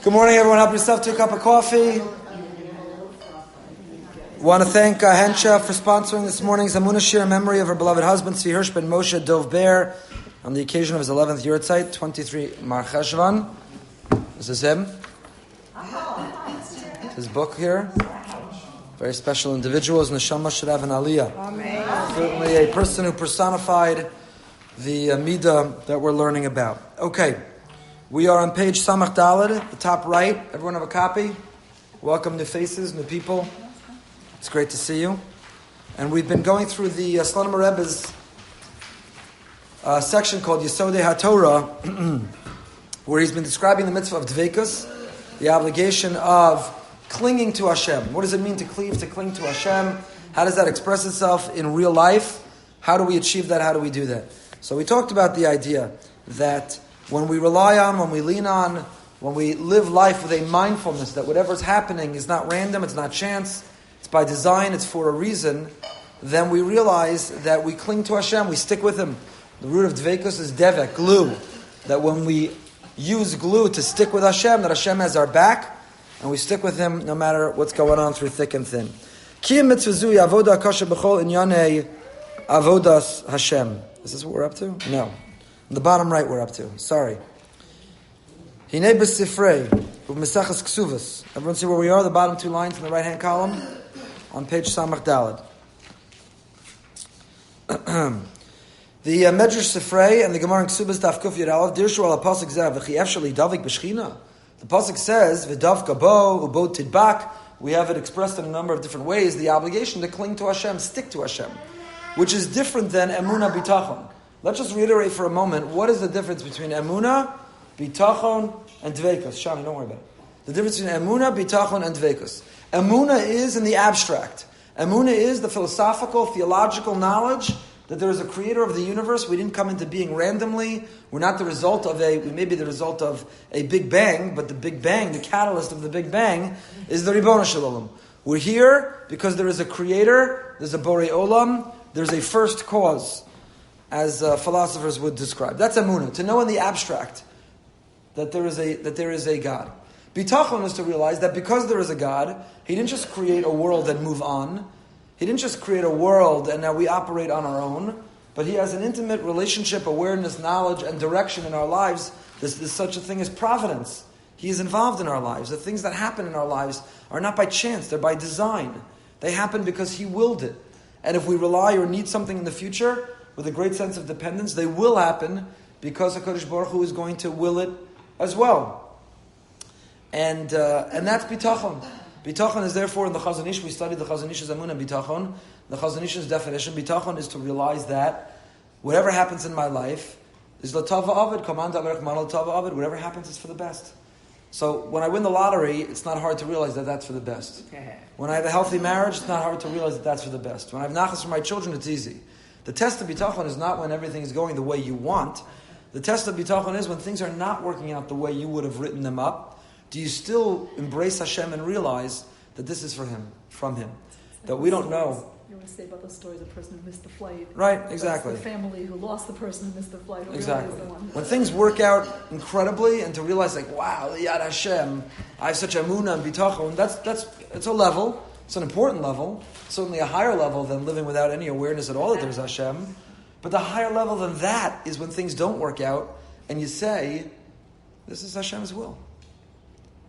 Good morning, everyone. Help yourself to a cup of coffee. Want to thank Hensha for sponsoring this morning's Amunah Shir in memory of her beloved husband, Tzvi Hirsch ben Moshe Dov Ber, on the occasion of his 11th Yurtzeit, 23 Mar Cheshvan. This is him. His book here. Very special individuals. Neshama should have an aliyah. Amen. Certainly a person who personified the midah that we're learning about. Okay. We are on page Samach Daled, the top right. Everyone have a copy? Welcome, new faces, new people. It's great to see you. And we've been going through the Slonim Rebbe's section called Yesodei HaTorah, where he's been describing the mitzvah of Dveikus, the obligation of clinging to Hashem. What does it mean to cleave, to cling to Hashem? How does that express itself in real life? How do we achieve that? How do we do that? So we talked about the idea that when we rely on, when we lean on, when we live life with a mindfulness that whatever's happening is not random, it's not chance, it's by design, it's for a reason, then we realize that we cling to Hashem, we stick with Him. The root of Dveikus is devek, glue. That when we use glue to stick with Hashem, that Hashem has our back, and we stick with Him no matter what's going on through thick and thin. Kiyam mitzvah zui avoda kasha b'chol inyanei avodas Hashem. Is this what we're up to? No. The bottom right we're up to. Sorry. Hinei b'sifrei u'mesachas ksuvas. Everyone see where we are? The bottom two lines in the right-hand column on page Samach Daled. The Medrash Sifrei and the Gemara in Ksubas Daf Kuf Yud Aleph Dirshu al Pasuk Zeh v'chi efshali davik b'shchina. The Pasuk says v'davka bo u'bo tidbak. We have it expressed in a number of different ways. The obligation to cling to Hashem, stick to Hashem, which is different than emunah bitachon. Let's just reiterate for a moment, what is the difference between emunah, bitachon, and dveikus? Shani, don't worry about it. The difference between emunah, bitachon, and dveikus. Emunah is in the abstract. Emunah is the philosophical, theological knowledge that there is a creator of the universe. We didn't come into being randomly. We're not the result of we may be the result of a Big Bang, but the Big Bang, the catalyst of the Big Bang, is the Ribono Shel Olam. We're here because there is a creator, there's a Borei Olam, there's a first cause, as philosophers would describe. That's emunah, to know in the abstract that there is a God. Bitachon is to realize that because there is a God, He didn't just create a world and move on. He didn't just create a world and now we operate on our own, but He has an intimate relationship, awareness, knowledge, and direction in our lives. There's such a thing as providence. He is involved in our lives. The things that happen in our lives are not by chance, they're by design. They happen because He willed it. And if we rely or need something in the future, with a great sense of dependence, they will happen because HaKadosh Baruch Hu is going to will it as well. And that's bitachon. Bitachon is therefore in the Chazon Ish. We studied the Chazon Ish's emunah bitachon. The Chazon Ish's definition, bitachon is to realize that whatever happens in my life is l'tava avid, command averech man l'tava avid. Whatever happens is for the best. So when I win the lottery, it's not hard to realize that that's for the best. When I have a healthy marriage, it's not hard to realize that that's for the best. When I have nachas for my children, it's easy. The test of bitachon is not when everything is going the way you want. The test of bitachon is when things are not working out the way you would have written them up. Do you still embrace Hashem and realize that this is for Him, from Him? That we don't know. You want to say about the story of the person who missed the flight. Right, exactly. The family who lost the person who missed the flight. Exactly. When things work out incredibly, and to realize like, wow, Yad Hashem, I have such emunah and bitachon, it's a level. It's an important level, certainly a higher level than living without any awareness at all that there's Hashem. But the higher level than that is when things don't work out and you say, this is Hashem's will.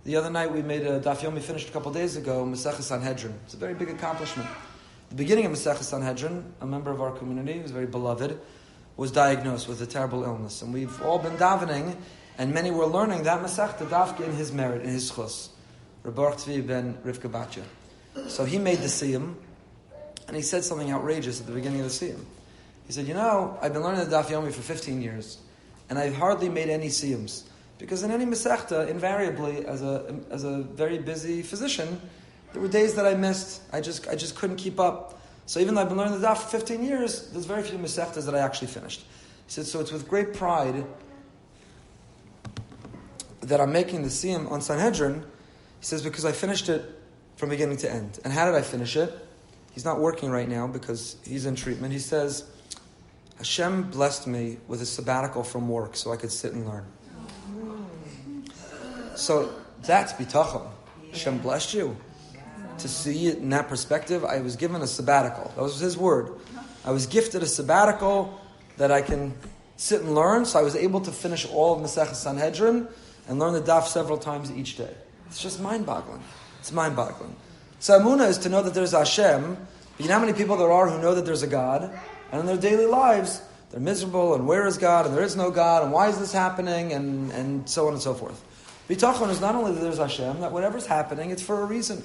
The other night we made a Daf Yomi, finished a couple of days ago, Masechah Sanhedrin. It's a very big accomplishment. The beginning of Masechah Sanhedrin, a member of our community, who's very beloved, was diagnosed with a terrible illness. And we've all been davening, and many were learning that Masechah Dafka in his merit, in his chus. Rebaruch Tzvi ben Rivka Batya. So he made the siyum, and he said something outrageous at the beginning of the siyum. He said, I've been learning the Daf Yomi for 15 years, and I've hardly made any siyums. Because in any Masechta, invariably, as a very busy physician, there were days that I missed. I just couldn't keep up. So even though I've been learning the Daf for 15 years, there's very few Masechtas that I actually finished. He said, so it's with great pride that I'm making the siyum on Sanhedrin. He says, because I finished it from beginning to end. And how did I finish it? He's not working right now because he's in treatment. He says, Hashem blessed me with a sabbatical from work so I could sit and learn. So that's bitachon. Hashem blessed you. To see it in that perspective, I was given a sabbatical. That was his word. I was gifted a sabbatical that I can sit and learn, so I was able to finish all of Maseches Sanhedrin and learn the daf several times each day. It's just mind-boggling. It's mind-boggling. So Emunah is to know that there's Hashem, but you know how many people there are who know that there's a God, and in their daily lives, they're miserable, and where is God, and there is no God, and why is this happening, and so on and so forth. Bitachon is not only that there's Hashem, that whatever's happening, it's for a reason.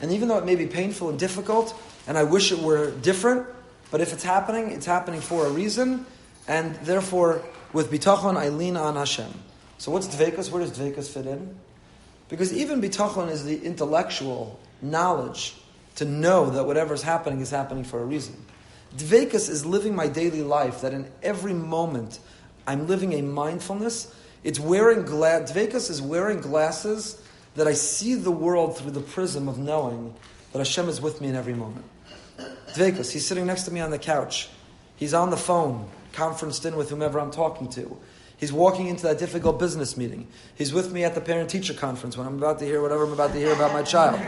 And even though it may be painful and difficult, and I wish it were different, but if it's happening for a reason, and therefore, with bitachon, I lean on Hashem. So what's dveikus? Where does dveikus fit in? Because even bitachon is the intellectual knowledge to know that whatever's happening is happening for a reason. Dveikus is living my daily life, that in every moment I'm living a mindfulness. It's wearing dveikus is wearing glasses that I see the world through the prism of knowing that Hashem is with me in every moment. Dveikus, he's sitting next to me on the couch. He's on the phone, conferenced in with whomever I'm talking to. He's walking into that difficult business meeting. He's with me at the parent-teacher conference when I'm about to hear whatever I'm about to hear about my child.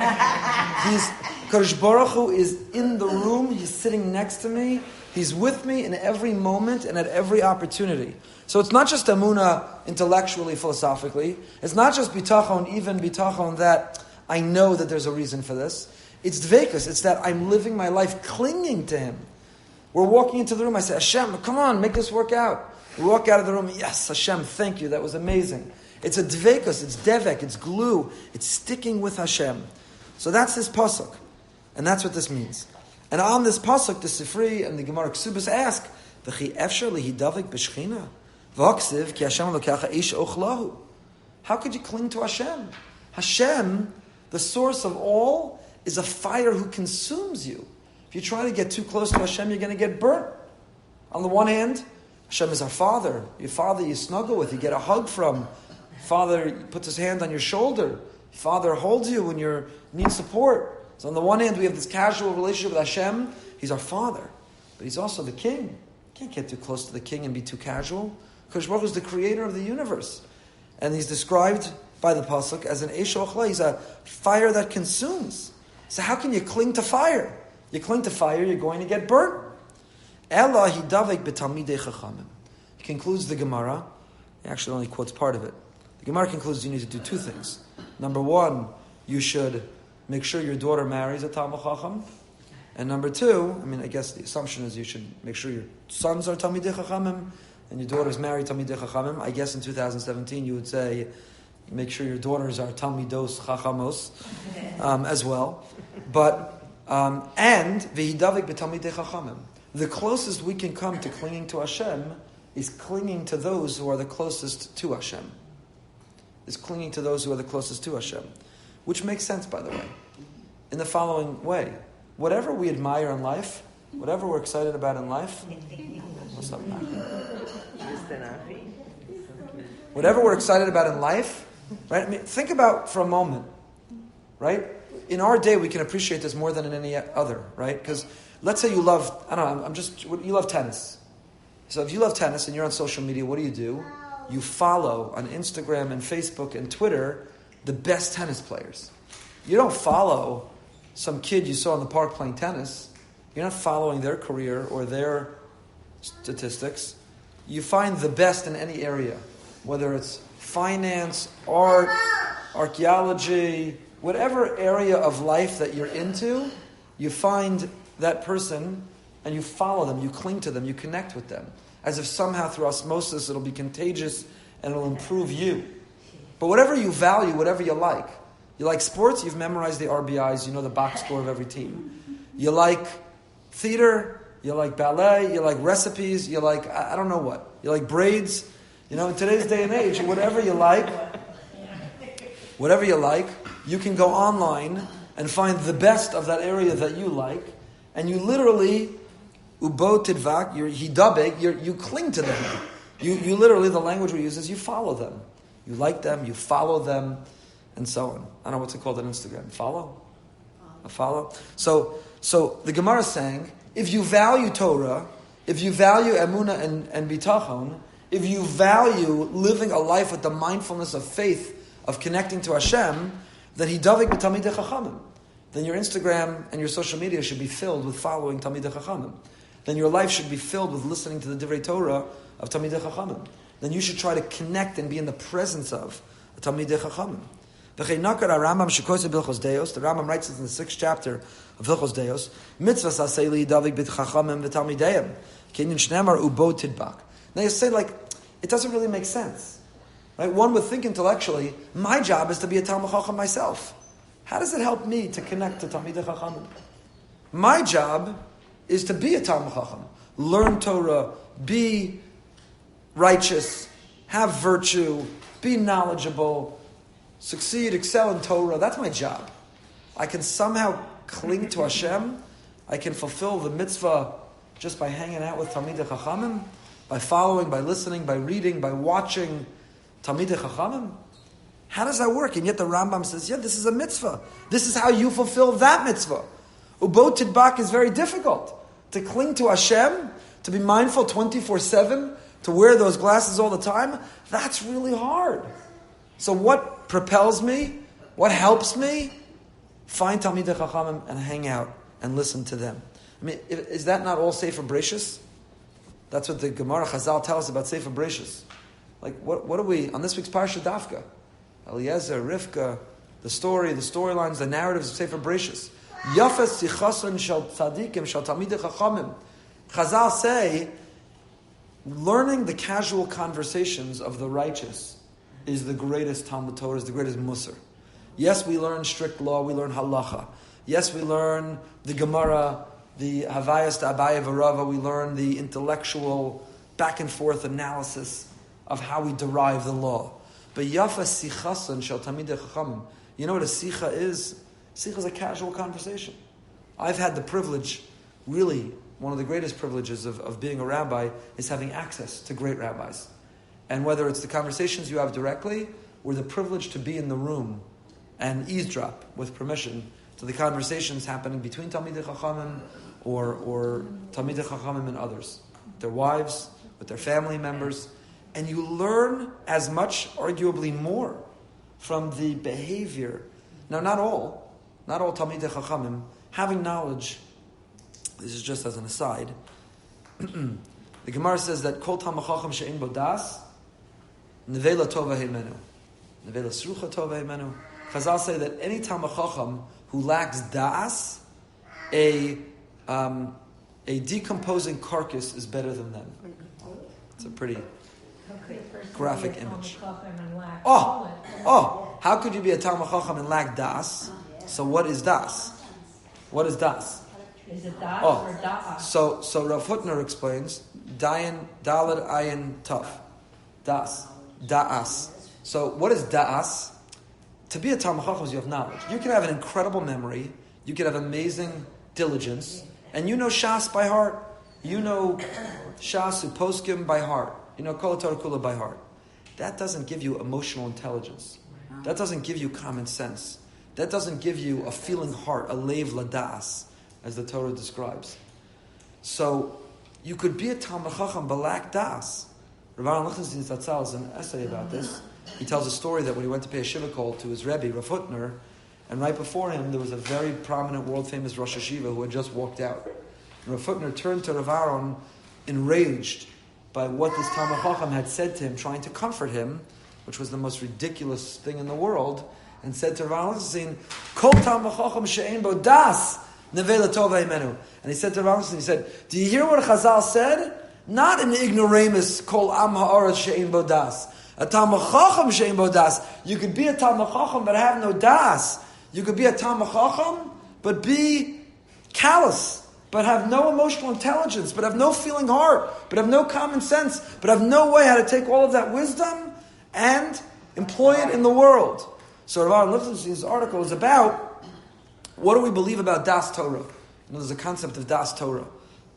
Kadosh Baruch Hu is in the room. He's sitting next to me. He's with me in every moment and at every opportunity. So it's not just Emunah intellectually, philosophically. It's not just bitachon, even bitachon that I know that there's a reason for this. It's dveikus. It's that I'm living my life clinging to Him. We're walking into the room. I say, Hashem, come on, make this work out. We walk out of the room. Yes, Hashem, thank you. That was amazing. It's a dveikus. It's devek. It's glue. It's sticking with Hashem. So that's this pasuk. And that's what this means. And on this pasuk, the Sifri and the Gemara Ksubas ask, V'chi efshar lihidavik b'shchina? V'aksiv ki Hashem lokacha ish ochlahu. How could you cling to Hashem? Hashem, the source of all, is a fire who consumes you. If you try to get too close to Hashem, you're going to get burnt. On the one hand, Hashem is our Father. Your Father you snuggle with, you get a hug from. Father puts His hand on your shoulder. Father holds you when you need support. So on the one hand, we have this casual relationship with Hashem. He's our Father. But He's also the King. You can't get too close to the King and be too casual. Because Baruch Hu is the creator of the universe. And He's described by the Pasuk as an Eish Ochla. He's a fire that consumes. So how can you cling to fire? You cling to fire, you're going to get burnt. Ela hidavek b'talmidei chachamim. He concludes the Gemara. He actually only quotes part of it. The Gemara concludes you need to do two things. Number one, you should make sure your daughter marries a Talmid Chacham. And number two, I guess the assumption is you should make sure your sons are Talmidei Chachamim and your daughters marry Talmidei Chachamim. I guess in 2017 you would say, make sure your daughters are Talmidos Chachamos as well. But, and v'hidavik b'talmidei Chachamim. The closest we can come to clinging to Hashem is clinging to those who are the closest to Hashem. Is clinging to those who are the closest to Hashem. Which makes sense, by the way, in the following way. Whatever we admire in life, whatever we're excited about in life, what's up, Mac? Whatever we're excited about in life, right? Think about for a moment, right? In our day, we can appreciate this more than in any other, right? Because let's say you love, you love tennis. So if you love tennis and you're on social media, what do? You follow on Instagram and Facebook and Twitter the best tennis players. You don't follow some kid you saw in the park playing tennis. You're not following their career or their statistics. You find the best in any area, whether it's finance, art, archaeology, whatever area of life that you're into, you find that person and you follow them, you cling to them, you connect with them. As if somehow through osmosis it'll be contagious and it'll improve you. But whatever you value, whatever you like sports, you've memorized the RBIs, you know the box score of every team. You like theater, you like ballet, you like recipes, you like, I don't know what. You like braids. In today's day and age, whatever you like, you can go online and find the best of that area that you like, and you literally, ubo tidvak, you cling to them. You literally, the language we use is you follow them. You like them, you follow them, and so on. I don't know what's it called on Instagram. Follow? A follow? So the Gemara is saying, if you value Torah, if you value Emunah and Bitachon, if you value living a life with the mindfulness of faith of connecting to Hashem, then he davik b'talmidei chachamim. Then your Instagram and your social media should be filled with following talmidei chachamim. Then your life should be filled with listening to the Divrei Torah of talmidei chachamim. Then you should try to connect and be in the presence of talmidei chachamim. The Rambam writes it in the 6th chapter of Hilchos Deos. Mitzvah saseli davik bit chachamim v'talmideihem. Kenyan shnemar ubo tidbak. Now you say, like, it doesn't really make sense. Right? One would think intellectually, my job is to be a Talmid Chacham myself. How does it help me to connect to Talmidei Chachamim? My job is to be a Talmid Chacham. Learn Torah, be righteous, have virtue, be knowledgeable, succeed, excel in Torah. That's my job. I can somehow cling to Hashem. I can fulfill the mitzvah just by hanging out with Talmidei Chachamim, by following, by listening, by reading, by watching Talmidei Chachamim. How does that work? And yet the Rambam says, yeah, this is a mitzvah. This is how you fulfill that mitzvah. Ubo tidbak is very difficult. To cling to Hashem, to be mindful 24/7, to wear those glasses all the time, that's really hard. So what propels me? What helps me? Find Talmidei Chachamim and hang out and listen to them. I mean, is that not all Sefer Bereshis? That's what the Gemara Chazal tell us about Sefer Bereshis. Like, what are we, on this week's Parsha Dafka? Eliezer, Rivka, the storylines, the narratives of Sefer Bereshis. Yafas sichasan shel tzadikim shel talmidei chachamim. Chazal say, learning the casual conversations of the righteous is the greatest Talmud Torah, is the greatest Musar. Yes, we learn strict law, we learn halacha. Yes, we learn the Gemara, the Havayas to Abaye v'Rava, we learn the intellectual back and forth analysis of how we derive the law. But Yafa Sichasan Shel Talmidei Chachamim, you know what a Sicha is? Sicha is a casual conversation. I've had the privilege, really, one of the greatest privileges of being a rabbi is having access to great rabbis. And whether it's the conversations you have directly, or the privilege to be in the room and eavesdrop with permission to the conversations happening between Talmidei Chachamim or Talmidei Chachamim and others, their wives, with their family members, and you learn as much, arguably more, from the behavior. Now, not all Talmidei Chachamim having knowledge. This is just as an aside. The Gemara says that Kol Talmid Chacham she'ein bo das, nevela tova heimenu, nevela srucha tova heimenu. Chazal say that any Talmid Chacham who lacks das, a decomposing carcass is better than them. It's a pretty graphic image. How could you be a Talmid Chacham and lack das? So what is das? What is das? Is it das or da'as? So Rav Hutner explains, Dayan, Dalad, Ayin, Tuf. Das. Da'as. So what is da'as? To be a Talmid Chacham is you have knowledge. You can have an incredible memory, you can have amazing diligence, and you know Shas by heart. You know Shas Uposkim by heart. You know Kol Torah Kula by heart. That doesn't give you emotional intelligence. That doesn't give you common sense. That doesn't give you a feeling heart, a leiv ladas, as the Torah describes. So you could be a Talmid Chacham balak das. Rav Aaron Lichtenstein Zatzal has an essay about this. He tells a story that when he went to pay a shiva call to his Rebbe, Rav Hutner, and right before him there was a very prominent, world-famous Rosh Hashiva who had just walked out. And Rav Hutner turned to Rav Aaron, enraged by what this Talmid Chacham had said to him, trying to comfort him, which was the most ridiculous thing in the world, and said to Rav Aaron Lichtenstein, Kol Talmid Chacham she'ein bo das, nevela tova heimenu. And he said to Rav Lichtenstein, he said, do you hear what Chazal said? Not an ignoramus, Kol am ha'aretz she'ein bo das. A Talmid Chacham she'ein bo das. You could be a Talmid Chacham but have no das. You could be a Talmid Chacham but be callous, but have no emotional intelligence, but have no feeling heart, but have no common sense, but have no way how to take all of that wisdom and employ it in the world. So Rav Aaron Lichtenstein's article is about what do we believe about Das Torah. You know, there's a concept of Das Torah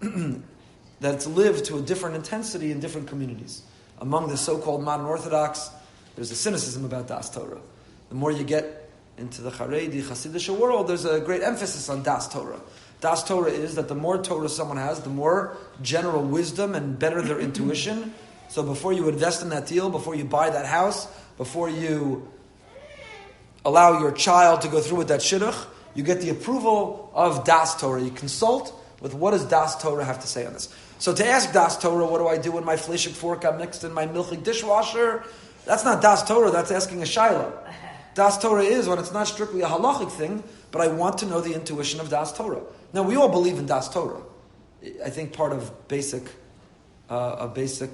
that it's lived to a different intensity in different communities. Among the so-called modern Orthodox, there's a cynicism about Das Torah. The more you get into the Haredi, Hasidic world, there's a great emphasis on Das Torah. Das Torah is that the more Torah someone has, the more general wisdom and better their intuition. So before you invest in that deal, before you buy that house, before you allow your child to go through with that shidduch, you get the approval of Das Torah. You consult with what does Das Torah have to say on this. So to ask Das Torah, what do I do when my fleshig fork got mixed in my milchig dishwasher? That's not Das Torah, that's asking a shaila. Das Torah is when it's not strictly a halachic thing, but I want to know the intuition of Das Torah. Now, we all believe in Das Torah. I think part of a basic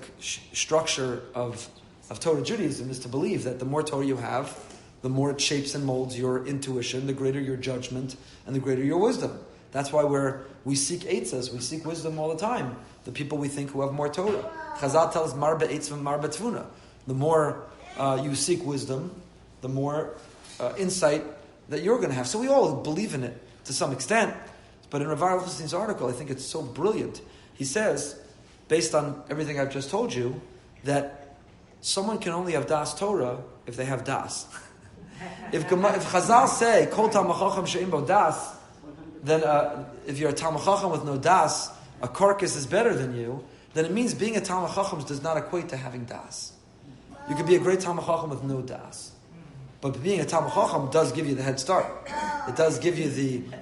structure of Torah Judaism is to believe that the more Torah you have, the more it shapes and molds your intuition, the greater your judgment, and the greater your wisdom. That's why we seek eitzas, we seek wisdom all the time. The people we think who have more Torah. Chazal tells marbe eitzva marbe tvuna. The more you seek wisdom, the more insight that you're going to have. So we all believe in it to some extent. But in Rav Rufstein's article, I think it's so brilliant. He says, based on everything I've just told you, that someone can only have Das Torah if they have Das. If Chazal say, Kol Talmid Chacham she'ein bo Das, then if you're a Talmid Chacham with no Das, a carcass is better than you, then it means being a Talmid Chacham does not equate to having Das. You could be a great Talmid Chacham with no Das. But being a Talmid Chacham does give you the head start. It does give you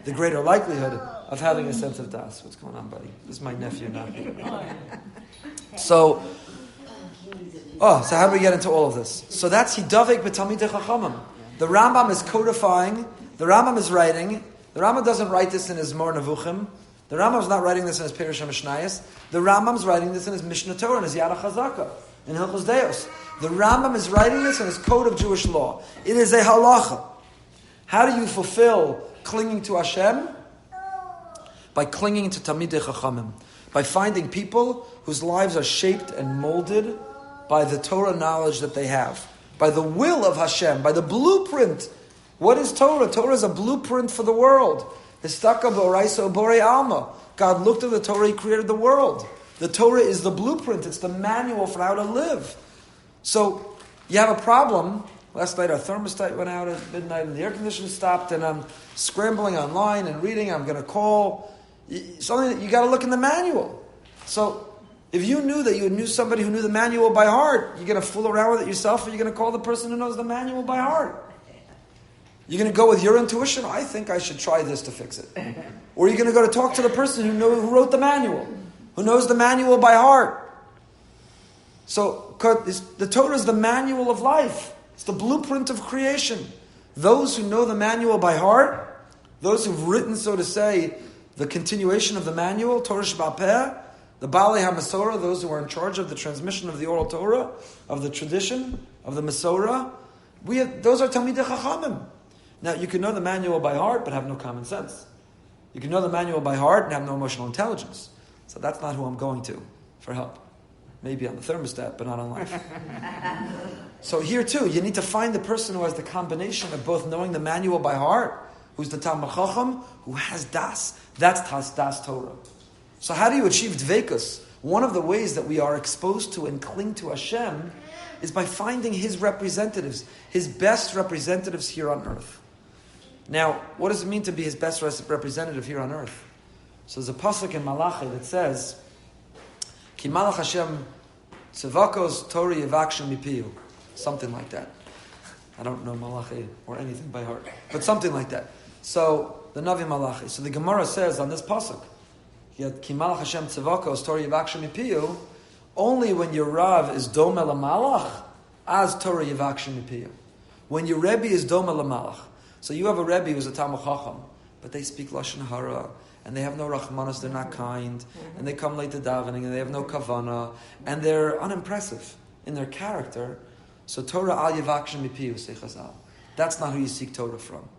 the greater likelihood of having a sense of Das. What's going on, buddy? This is my nephew now. So how do we get into all of this? So that's Hidavek b'Talmidei Chachamim. The Rambam is codifying, the Rambam is writing, the Rambam doesn't write this in his Mor Nevuchim, the Rambam is not writing this in his Perush HaMishnayos, the Rambam is writing this in his Mishnah Torah, in his Yad HaChazaka, in Hilchos Deos. The Rambam is writing this in his code of Jewish law. It is a halacha. How do you fulfill clinging to Hashem? By clinging to Talmidei Chachamim. By finding people whose lives are shaped and molded by the Torah knowledge that they have. By the will of Hashem, by the blueprint. What is Torah? Torah is a blueprint for the world. Histaka b'oraiso borei alma. God looked at the Torah, He created the world. The Torah is the blueprint. It's the manual for how to live. So, you have a problem. Last night our thermostat went out at midnight and the air conditioner stopped and I'm scrambling online and reading. I'm going to call. Something that you got to look in the manual. So, if you knew that you knew somebody who knew the manual by heart, you're going to fool around with it yourself, or you're going to call the person who knows the manual by heart. You're going to go with your intuition. I think I should try this to fix it. Or you're going to go to talk to the person who wrote the manual, who knows the manual by heart. So the Torah is the manual of life. It's the blueprint of creation. Those who know the manual by heart, those who've written, so to say, the continuation of the manual, Torah Sheba'al Peh, the Baalei HaMasorah, those who are in charge of the transmission of the oral Torah, of the tradition, of the Masorah, those are Talmidei Chachamim. Now, you can know the manual by heart, but have no common sense. You can know the manual by heart and have no emotional intelligence. So that's not who I'm going to for help. Maybe on the thermostat, but not on life. So here too, you need to find the person who has the combination of both knowing the manual by heart, who's the Talmid Chacham, who has Das. That's Das Torah. So how do you achieve Dveikus? One of the ways that we are exposed to and cling to Hashem is by finding His representatives, His best representatives here on earth. Now, what does it mean to be His best representative here on earth? So there's a pasuk in Malachi that says, Ki malach Hashem tzevakos Torah yivakshem mipiyu. Something like that. I don't know Malachi or anything by heart, but something like that. So, the Navi Malachi. So the Gemara says on this pasuk, Ki malach Hashem tzevakos Torah yivakshem mipiyu, only when your Rav is dome malach, as Torah yivakshem mipiyu. When your Rebbe is dome malach. So you have a Rebbe who's a Talmid Chacham, but they speak Lashon Hara, and they have no rachmanos, they're not kind, and they come late to davening, and they have no kavana, and they're unimpressive in their character. So Torah al yivakshem mipiyu, say Chazal. That's not who you seek Torah from.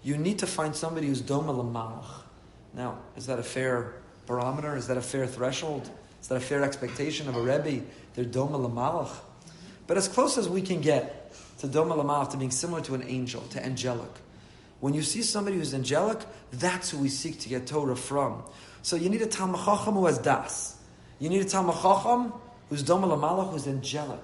You need to find somebody who's doma l'malach. Now, is that a fair barometer? Is that a fair threshold? Is that a fair expectation of a Rebbe? They're doma l'malach. But as close as we can get to doma l'malach, to being similar to an angel, to angelic. When you see somebody who's angelic, that's who we seek to get Torah from. So you need a Talmid Chacham who has Das. You need a Talmid Chacham who's doma l'malach, who's angelic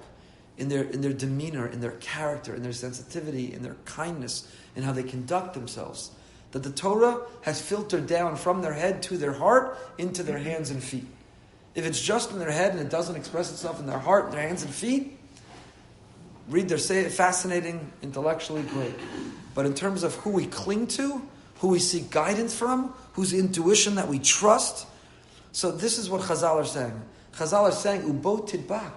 in their demeanor, in their character, in their sensitivity, in their kindness, in how they conduct themselves. That the Torah has filtered down from their head to their heart into their hands and feet. If it's just in their head and it doesn't express itself in their heart, their hands and feet, read their say fascinating, intellectually great. But in terms of who we cling to, who we seek guidance from, whose intuition that we trust. So this is what Chazal are saying. Chazal are saying, Ubo tidbak.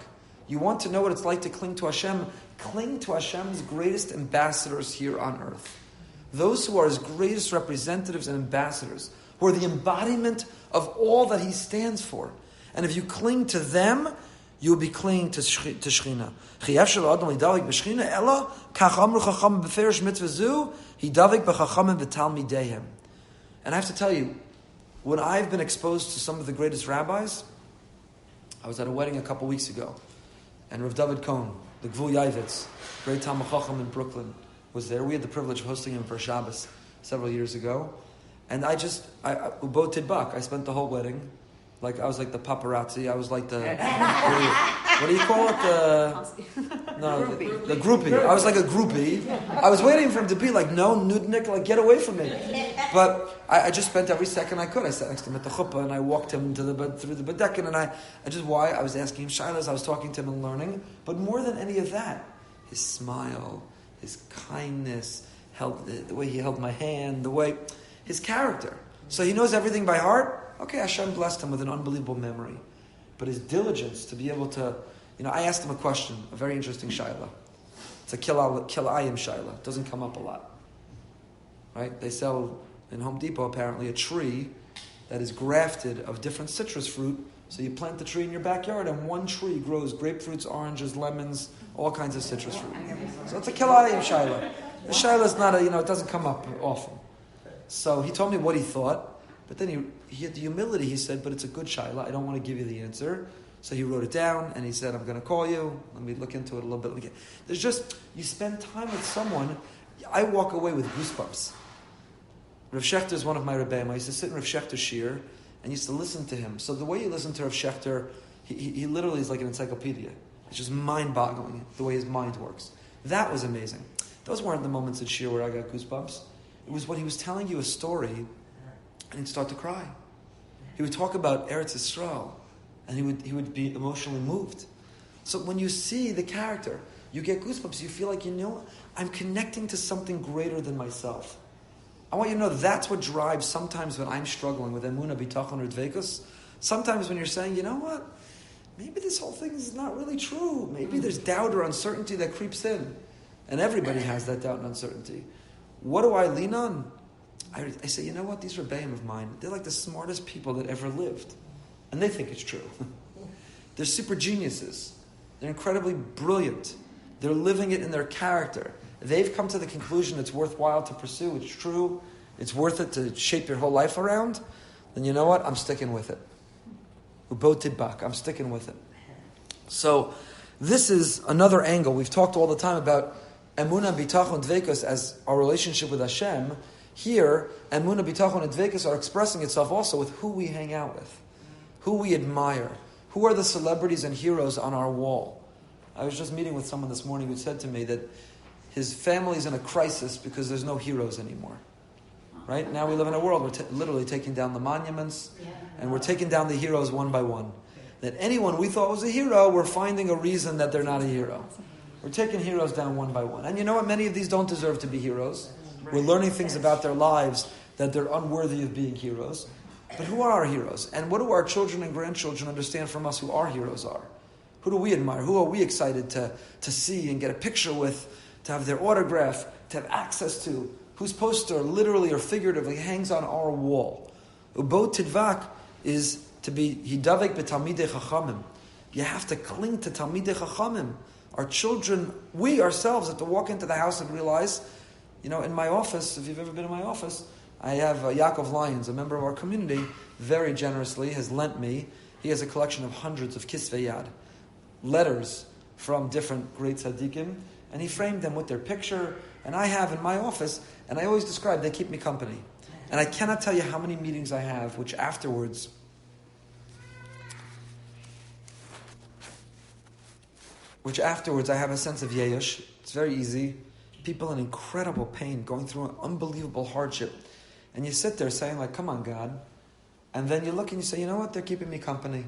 You want to know what it's like to cling to Hashem? Cling to Hashem's greatest ambassadors here on earth. Those who are his greatest representatives and ambassadors, who are the embodiment of all that he stands for. And if you cling to them, you will be clinging to Shechina. And I have to tell you, when I've been exposed to some of the greatest rabbis, I was at a wedding a couple weeks ago, and Rav David Cohn, the Gvul Yavitz, great Talmid Chacham in Brooklyn, was there. We had the privilege of hosting him for Shabbos several years ago. And Ubo Tidbak, I spent the whole wedding, like I was like the paparazzi, I was like the, what do you call it? The groupie. I was like a groupie. I was waiting for him to be like, no, nudnik, like get away from me. But I just spent every second I could. I sat next to him at the chuppah and I walked him through the bedekin, and I was asking him shilas, I was talking to him and learning. But more than any of that, his smile, his kindness, the way he held my hand, his character. So he knows everything by heart. Okay, Hashem blessed him with an unbelievable memory. But his diligence to be able to, I asked him a question, a very interesting shaila. It's a kilayim shaila. It doesn't come up a lot. Right? They sell in Home Depot apparently a tree that is grafted of different citrus fruit. So you plant the tree in your backyard and one tree grows grapefruits, oranges, lemons, all kinds of citrus fruit. So it's a kilayim shaila. The shaila is not it doesn't come up often. So he told me what he thought. But then he had the humility, he said, but it's a good shaila, I don't want to give you the answer. So he wrote it down, and he said, I'm going to call you, let me look into it a little bit. There's just, you spend time with someone, I walk away with goosebumps. Rav Shechter is one of my rebbeim. I used to sit in Rav Shechter's shir, and used to listen to him. So the way you listen to Rav Shechter, he literally is like an encyclopedia. It's just mind-boggling, the way his mind works. That was amazing. Those weren't the moments at shir where I got goosebumps. It was when he was telling you a story, and he'd start to cry. He would talk about Eretz Yisrael, and he would be emotionally moved. So when you see the character, you get goosebumps. You feel like, I'm connecting to something greater than myself. I want you to know that's what drives sometimes when I'm struggling with emunah, bitachon, or dveikus. Sometimes when you're saying, you know what, maybe this whole thing is not really true. Maybe there's doubt or uncertainty that creeps in. And everybody has that doubt and uncertainty. What do I lean on? I say, you know what, these rebbeim of mine, they're like the smartest people that ever lived. And they think it's true. They're super geniuses. They're incredibly brilliant. They're living it in their character. They've come to the conclusion it's worthwhile to pursue, it's true, it's worth it to shape your whole life around. Then you know what, I'm sticking with it. Ubo tidbak, I'm sticking with it. So, this is another angle. We've talked all the time about emunah, bitachon, dveikus as our relationship with Hashem. Here, emunah, bitachon, and dveikus are expressing itself also with who we hang out with, who we admire, who are the celebrities and heroes on our wall. I was just meeting with someone this morning who said to me that his family's in a crisis because there's no heroes anymore. Right? Now we live in a world we're literally taking down the monuments, and we're taking down the heroes one by one. That anyone we thought was a hero, we're finding a reason that they're not a hero. We're taking heroes down one by one. And you know what? Many of these don't deserve to be heroes. We're learning things about their lives that they're unworthy of being heroes. But who are our heroes? And what do our children and grandchildren understand from us who our heroes are? Who do we admire? Who are we excited to see and get a picture with, to have their autograph, to have access to? Whose poster literally or figuratively hangs on our wall? Ubo tidvak is to be hidavek betalmidei chachamim. You have to cling to talmidei chachamim. Our children, we ourselves have to walk into the house and realize, in my office, if you've ever been in my office, I have Yaakov Lyons, a member of our community, very generously has lent me. He has a collection of hundreds of kisvei yad, letters from different great tzaddikim, and he framed them with their picture. And I have in my office, and I always describe, they keep me company. And I cannot tell you how many meetings I have, which afterwards I have a sense of yesh. It's very easy. People in incredible pain, going through an unbelievable hardship. And you sit there saying, like, come on, God. And then you look and you say, you know what? They're keeping me company.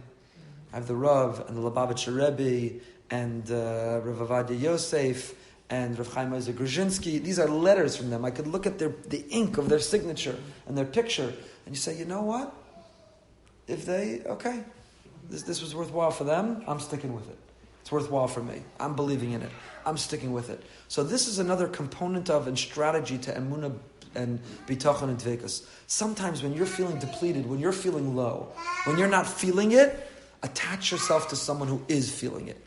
I have the Rav and the Lubavitcher Rebbe and Rav Avadia Yosef, and Rav Chaim Ozer Grushinsky. These are letters from them. I could look at the ink of their signature and their picture, and you say, you know what? If this was worthwhile for them, I'm sticking with it. It's worthwhile for me. I'm believing in it. I'm sticking with it. So this is another component of and strategy to emunah and bitachon and dvekus. Sometimes when you're feeling depleted, when you're feeling low, when you're not feeling it, attach yourself to someone who is feeling it.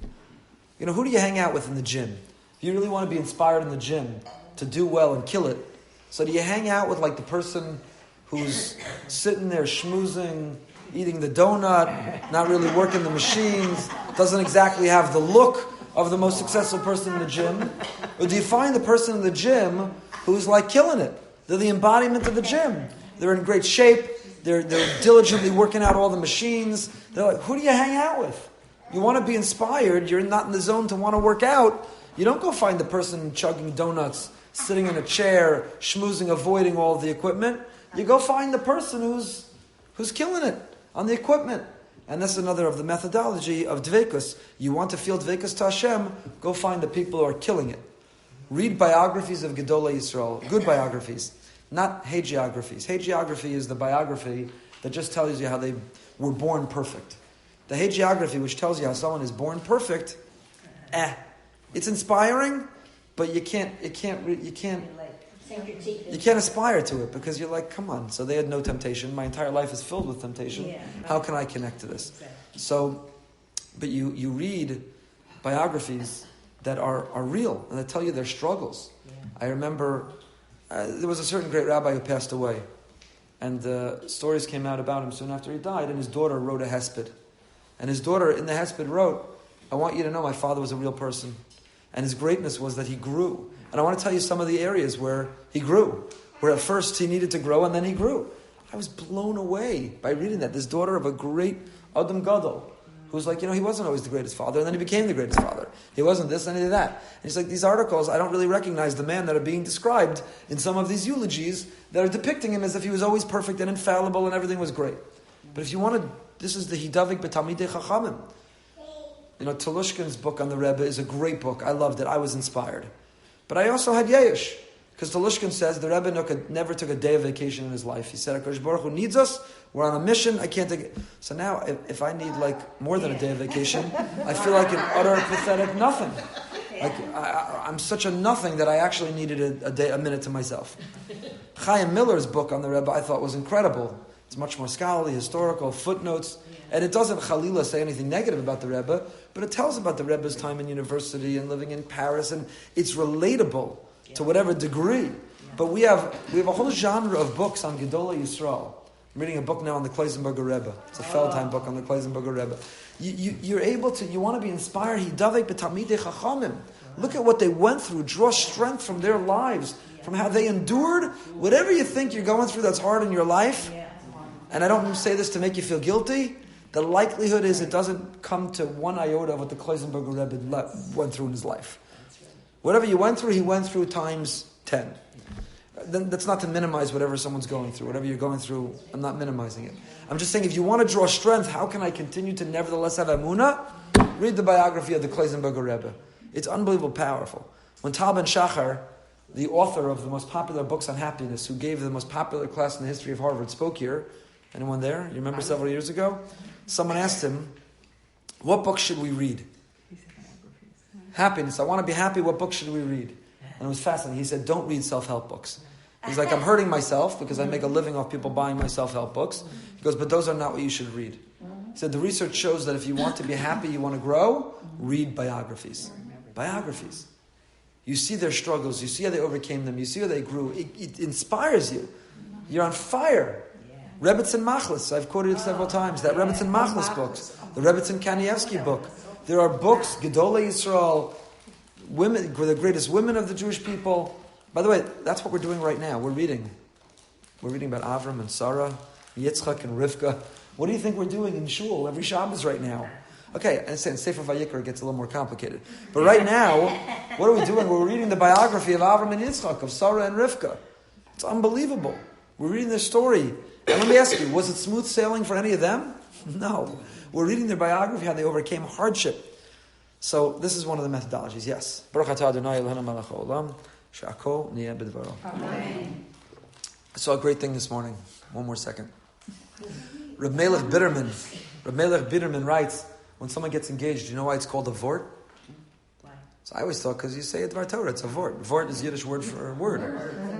You know, who do you hang out with in the gym? If you really want to be inspired in the gym to do well and kill it, so do you hang out with like the person who's sitting there schmoozing, eating the donut, not really working the machines, doesn't exactly have the look of the most successful person in the gym? Or do you find the person in the gym who's like killing it? They're the embodiment of the gym. They're in great shape. They're diligently working out all the machines. They're like, who do you hang out with? You want to be inspired. You're not in the zone to want to work out. You don't go find the person chugging donuts, sitting in a chair, schmoozing, avoiding all of the equipment. You go find the person who's killing it on the equipment. And that's another of the methodology of dvekus. You want to feel dvekus to Hashem, go find the people who are killing it. Read biographies of Gedolei Yisrael, good biographies, not hagiographies. Hagiography is the biography that just tells you how they were born perfect. The hagiography, which tells you how someone is born perfect, it's inspiring, but you can't aspire to it because you're like, come on. So they had no temptation. My entire life is filled with temptation. Yeah. How can I connect to this? Exactly. So, but you read biographies that are real and that tell you their struggles. Yeah. I remember there was a certain great rabbi who passed away, and stories came out about him soon after he died, and his daughter wrote a hesped. And his daughter in the hesped wrote, I want you to know my father was a real person. And his greatness was that he grew. And I want to tell you some of the areas where he grew. Where at first he needed to grow and then he grew. I was blown away by reading that. This daughter of a great Adam Gadol, who's like, he wasn't always the greatest father, and then he became the greatest father. He wasn't this and he did that. And he's like, these articles, I don't really recognize the man that are being described in some of these eulogies that are depicting him as if he was always perfect and infallible and everything was great. But if you want to, this is the Hidavik B'Talmidei Chachamim. Telushkin's book on the Rebbe is a great book. I loved it. I was inspired. But I also had Yesh. Because Telushkin says the Rebbe never took a day of vacation in his life. He said, HaKadosh Baruch Hu needs us. We're on a mission. I can't take it. So now, if I need more than a day of vacation, I feel like an utter pathetic nothing. I'm such a nothing that I actually needed a minute to myself. Chaim Miller's book on the Rebbe I thought was incredible. It's much more scholarly, historical, footnotes. And it doesn't Chalila say anything negative about the Rebbe, but it tells about the Rebbe's time in university and living in Paris, and it's relatable to whatever degree. But we have a whole genre of books on Gedolei Yisrael. I'm reading a book now on the Kleisenberger Rebbe. It's a Feldheim book on the Kleisenberger Rebbe. You're able to, you want to be inspired. Hidavek b'Talmidei Chachamim. Look at what they went through. Draw strength from their lives, from how they endured. Whatever you think you're going through that's hard in your life, and I don't say this to make you feel guilty, the likelihood is it doesn't come to one iota of what the Kleisenberger Rebbe went through in his life. Whatever you went through, he went through times 10. Then that's not to minimize whatever someone's going through. Whatever you're going through, I'm not minimizing it. I'm just saying, if you want to draw strength, how can I continue to nevertheless have emunah? Read the biography of the Kleisenberger Rebbe. It's unbelievably powerful. When Tal Ben Shachar, the author of the most popular books on happiness, who gave the most popular class in the history of Harvard, spoke here. Anyone there? You remember several years ago? Someone asked him, what book should we read? Happiness. I want to be happy. What book should we read? And it was fascinating. He said, don't read self-help books. He's like, I'm hurting myself because I make a living off people buying my self-help books. He goes, but those are not what you should read. He said, the research shows that if you want to be happy, you want to grow, read biographies. Biographies. You see their struggles. You see how they overcame them. You see how they grew. It inspires you. You're on fire. Rebbetzin Machlis, I've quoted it several times. That Rebbetzin Machlis books, the Rebbetzin Kanievsky book. There are books, Gedolei Yisrael, women, the greatest women of the Jewish people. By the way, that's what we're doing right now. We're reading about Avram and Sarah, Yitzchak and Rivka. What do you think we're doing in shul every Shabbos right now? Okay, and Sefer Vayikra gets a little more complicated. But right now, what are we doing? We're reading the biography of Avram and Yitzchak, of Sarah and Rivka. It's unbelievable. We're reading their story. And let me ask you, was it smooth sailing for any of them? No. We're reading their biography, how they overcame hardship. So this is one of the methodologies. Yes. Baruch atah Adonai Eloheinu melech haolam, she'akol niyeh b'dvaro. Amen. I saw a great thing this morning. One more second. Reb Melech Bitterman writes, when someone gets engaged, do you know why it's called a vort? Why? So I always thought, because you say it Dvar Torah, it's a vort. Vort is Yiddish word for a word.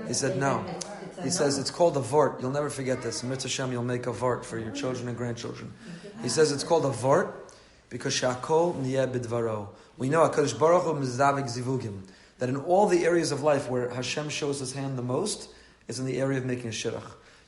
He said no. He says it's called a vort. You'll never forget this. In Mitzvah Shem, you'll make a vort for your children and grandchildren. He says it's called a vort because Shakol Niyeh Bidvaro. We know HaKadosh Baruch Hu Mizavik Zivugim, that in all the areas of life where Hashem shows His hand the most is in the area of making a shidduch.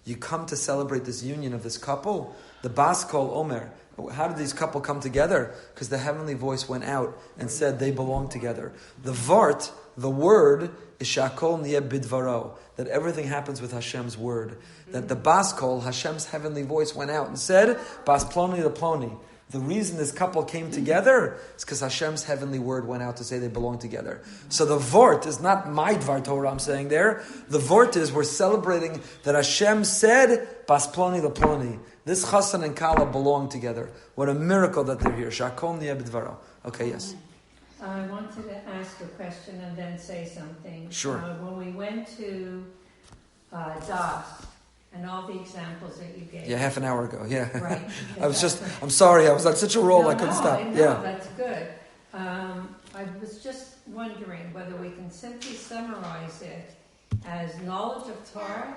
You come to celebrate this union of this couple. The Bas Kol Omer. How did these couple come together? Because the heavenly voice went out and said they belong together. The Vart, the word, is Shakol Niyeh Bidvaro. That everything happens with Hashem's word. That the Bas Kol, Hashem's heavenly voice went out and said, Bas Ploni the Ploni. The reason this couple came together is because Hashem's heavenly word went out to say they belong together. So the Vort is not my Dvar Torah I'm saying there. The Vort is we're celebrating that Hashem said, Bas Ploni the Ploni. This Chassan and Kala belong together. What a miracle that they're here. Shakol Niyeh B'dvaro. Okay, yes. I wanted to ask a question and then say something. Sure. When we went to Das and all the examples that you gave. Yeah, half an hour ago. Yeah. Right. I'm sorry. I was on such a roll. I couldn't No, stop. I know, Yeah. that's good. I was just wondering whether we can simply summarize it as knowledge of Torah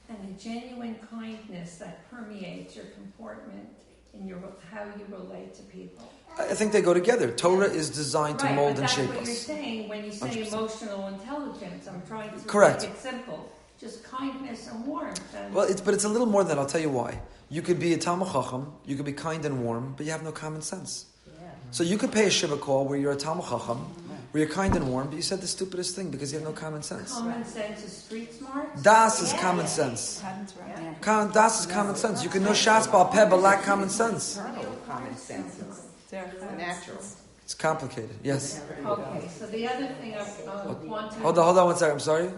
and a genuine kindness that permeates your comportment in how you relate to people. I think they go together. Torah is designed to mold and shape Right, but that's what you're us. saying when you say 100%. emotional intelligence. I'm trying to Correct. make it simple. Just kindness and warmth. And Well, it's a little more than that. I'll tell you why. You could be a Talmud Chacham, you could be kind and warm, but you have no common sense. So you could pay a Shiva call where you're a Talmud Chacham, where you're kind and warm, but you said the stupidest thing because you have no common sense. common sense is street smart. Das is common sense. Das is common sense. You can know Shas Bal Peh, but lack common sense. Common sense. It's natural. It's complicated. Yes. Okay, so the other thing I want to... Hold on 1 second. I'm sorry.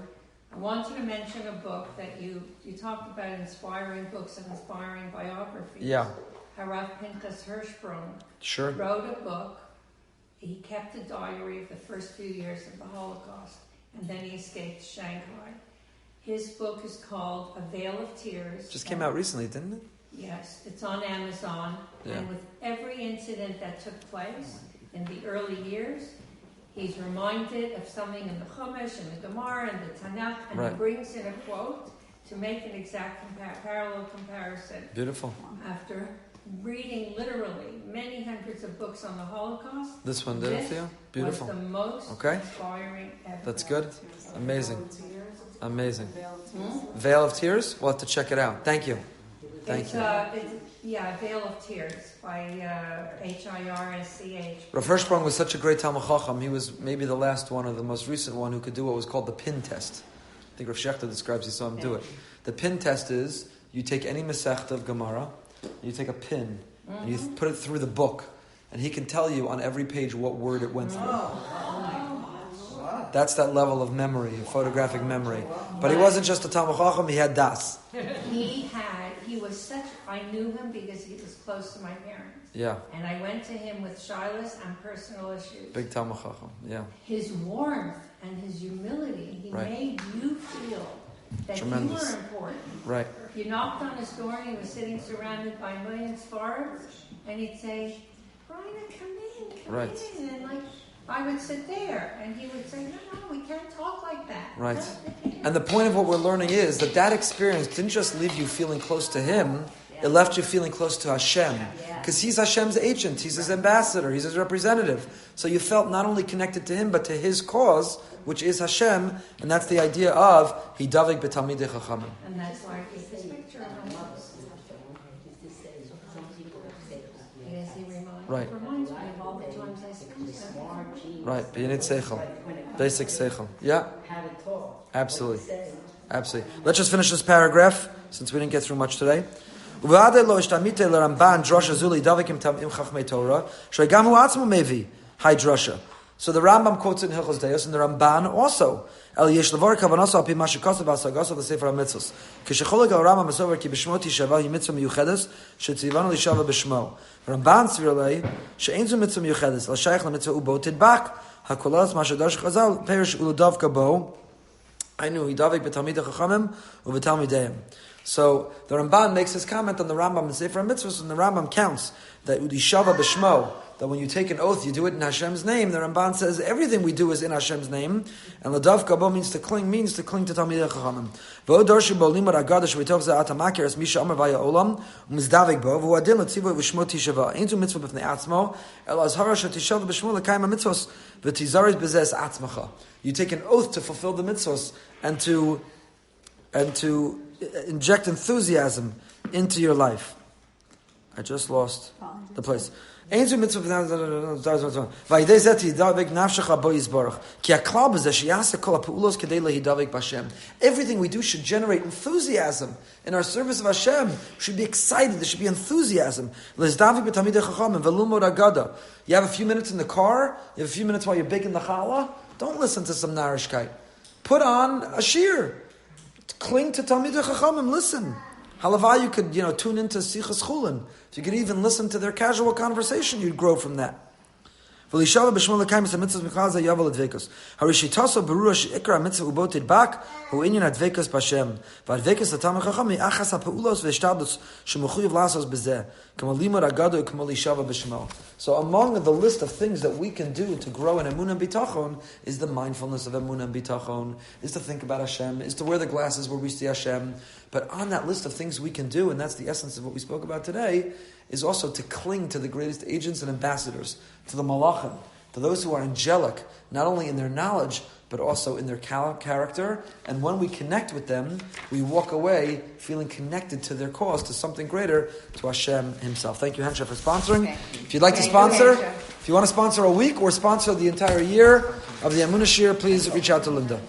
I wanted to mention a book that you talked about inspiring books and inspiring biographies. Yeah. Harav Pinchas Hirschsprung Sure. wrote a book. He kept a diary of the first few years of the Holocaust, and then he escaped to Shanghai. His book is called A Veil of Tears. Just came out recently, didn't it? Yes, it's on Amazon. Yeah. And with every incident that took place in the early years, he's reminded of something in the Chumash and the Gemara and the Tanakh, and Right. he brings in a quote to make an exact parallel comparison. Beautiful. After reading literally many hundreds of books on the Holocaust, This one did it for you? Beautiful. was the most Okay. inspiring ever. That's good. Amazing. Amazing. Hmm? Veil of Tears? We'll have to check it out. Thank you. Thank you. A Veil of Tears by Hirsch. Rav Hirschsprung was such a great Talmud Chacham. He was maybe the last one or the most recent one who could do what was called the pin test. I think Rav Shechter describes, he saw him do it. The pin test is, you take any Masechta of Gemara, you take a pin, and you put it through the book, and he can tell you on every page what word it went through. That's that level of memory, photographic memory. But he wasn't just a Talmud Chacham, he had das. I knew him because he was close to my parents. Yeah. And I went to him with shilas and personal issues. Big Talmud Chacham, yeah. His warmth and his humility, he Right. made you feel that Tremendous. you were important. Right. You knocked on his door and he was sitting surrounded by a million Sfards, and he'd say, Brian, come Right. in. And I would sit there, and he would say, no, we can't talk like that. Right. And the point of what we're learning is that experience didn't just leave you feeling close to him, it left you feeling close to Hashem. Because he's Hashem's agent, he's his ambassador, he's his representative. So you felt not only connected to him, but to his cause, which is Hashem, and that's the idea of Hidavik b'talmidei chachamim. And that's why I gave this picture of him. Because he reminds me of all the times I spent with him. Right, B'yinit Seichel. Basic Seichel. Yeah. Absolutely. Absolutely. Let's just finish this paragraph, since we didn't get through much today. So the Rambam quotes it in Hilchos Deos, and the Ramban also. El yesh levar kavanos al pi ma shekasav v'asagasav l'sefer hamitzvos. Kishecholeg al Rambam masover ki b'shmo tishava hi mitzvah miyuchedes shetzivanu lishava b'shmo. Ramban svirlei she'ein zu mitzvah miyuchedes l'shayich l'mitzvah ubo tidbak hakolas ma shadash chazal perish uludav kabo. I knew he davik b'talmidei chachamim u'b'talmideim. So the Ramban makes his comment on the Rambam in Sefer HaMitzvos, and the Rambam counts that udishava b'shmo, that when you take an oath, you do it in Hashem's name. The Ramban says everything we do is in Hashem's name, and l'dav kabo means to cling Talmidei Chachamim. V'od dorshu bo limud agada shvitov ze atamakir es misha amar vaya olam u'mizdavik bo v'hu adin l'tzivu v'shmo tishava. Ein zu mitzvah b'fnei atzmo el azhara shetishava b'shmo l'kayim ha-mitzvos v'tizaris b'zeh atzmacha. You take an oath to fulfill the mitzvos and to inject enthusiasm into your life. I just lost the place. Everything we do is in Hashem's name. Everything we do should generate enthusiasm in our service of Hashem. We should be excited. There should be enthusiasm. You have a few minutes in the car. You have a few minutes while you're baking the challah. Don't listen to some narishkeit. Put on a shir. Cling to Talmidei Chachamim. Listen. Halavai, you could, tune into Sichas Chulin. If you could even listen to their casual conversation, you'd grow from that. V'lishava b'shmo l'kayim es ha-mitzvos michal zeh yavel advekus. Harishitaso berura she'ikra ha-mitzvah ubo tidbak hu inyan advekus b'Hashem. V'advekus l'tamei chacham mi'achas ha-peulos v'eshtadlus she'mechuyev lasos b'zeh. K'mo limud agado k'mo lishava b'shmo. So among the list of things that we can do to grow in emunah and bitachon is the mindfulness of emunah and bitachon, is to think about Hashem, is to wear the glasses where we see Hashem. But on that list of things we can do, and that's the essence of what we spoke about today, is also to cling to the greatest agents and ambassadors, to the malachim, to those who are angelic, not only in their knowledge, but also in their character. And when we connect with them, we walk away feeling connected to their cause, to something greater, to Hashem Himself. Thank you, Hensha, for sponsoring. If you'd like to sponsor, if you want to sponsor a week or sponsor the entire year of the Emunah Shir, please reach out to Linda.